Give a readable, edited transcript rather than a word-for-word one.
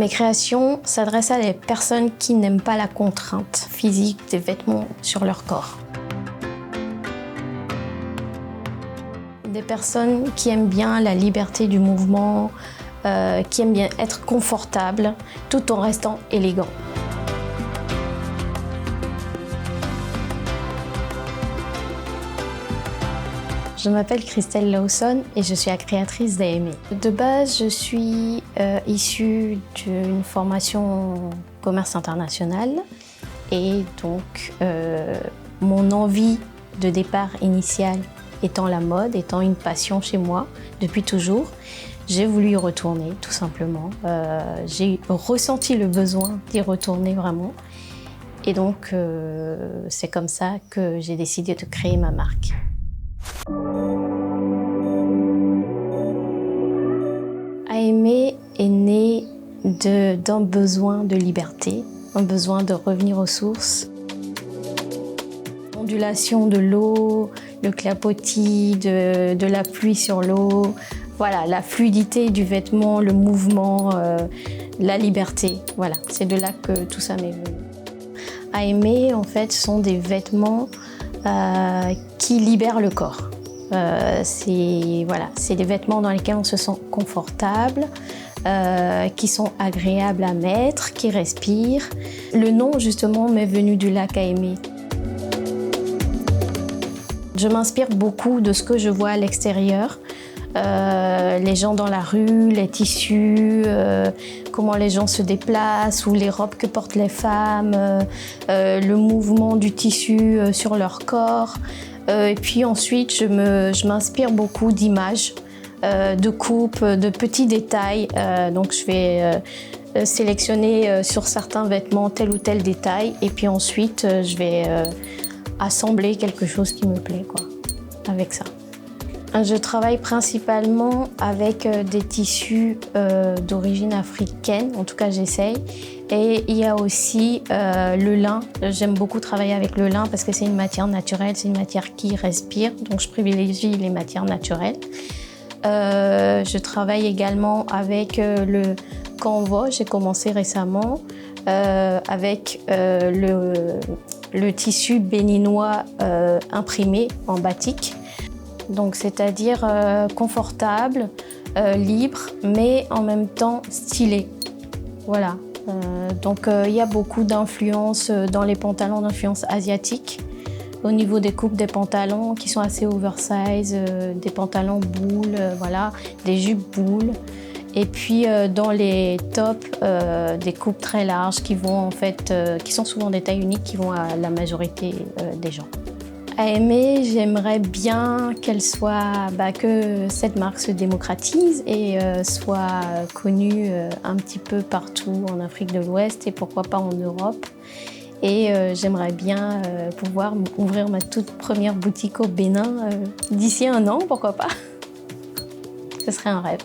Mes créations s'adressent à des personnes qui n'aiment pas la contrainte physique des vêtements sur leur corps. Des personnes qui aiment bien la liberté du mouvement, qui aiment bien être confortables tout en restant élégant. Je m'appelle Christelle Lawson et je suis la créatrice d'AME. De base, je suis issue d'une formation en commerce international et donc mon envie de départ initial étant la mode, étant une passion chez moi depuis toujours, j'ai voulu y retourner tout simplement. J'ai ressenti le besoin d'y retourner vraiment et donc c'est comme ça que j'ai décidé de créer ma marque. AME est né d'un besoin de liberté, un besoin de revenir aux sources. L'ondulation de l'eau, le clapotis de la pluie sur l'eau, voilà, la fluidité du vêtement, le mouvement, la liberté. Voilà, c'est de là que tout ça m'est venu. AME, en fait, sont des vêtements qui libèrent le corps. C'est des vêtements dans lesquels on se sent confortable, qui sont agréables à mettre, qui respirent. Le nom, justement, m'est venu du lac AME. Je m'inspire beaucoup de ce que je vois à l'extérieur. Les gens dans la rue, les tissus, comment les gens se déplacent ou les robes que portent les femmes, le mouvement du tissu sur leur corps. Et puis ensuite, je m'inspire beaucoup d'images, de coupes, de petits détails. Donc je vais sélectionner sur certains vêtements tel ou tel détail et puis ensuite je vais assembler quelque chose qui me plaît, quoi, avec ça. Je travaille principalement avec des tissus d'origine africaine, en tout cas j'essaye. Et il y a aussi le lin. J'aime beaucoup travailler avec le lin parce que c'est une matière naturelle, c'est une matière qui respire, donc je privilégie les matières naturelles. Je travaille également avec le canvas, j'ai commencé récemment, avec le tissu béninois imprimé en batik. Donc c'est-à-dire confortable, libre, mais en même temps stylé. Voilà. Donc il y a beaucoup d'influences dans les pantalons, d'influence asiatique. Au niveau des coupes des pantalons qui sont assez oversize, des pantalons boules, voilà, des jupes boules. Et puis dans les tops, des coupes très larges qui vont en fait, qui sont souvent des tailles uniques qui vont à la majorité des gens. AME, j'aimerais bien qu'elle soit, que cette marque se démocratise et soit connue un petit peu partout en Afrique de l'Ouest et pourquoi pas en Europe. Et j'aimerais bien pouvoir ouvrir ma toute première boutique au Bénin d'ici 1 an, pourquoi pas. Ce serait un rêve.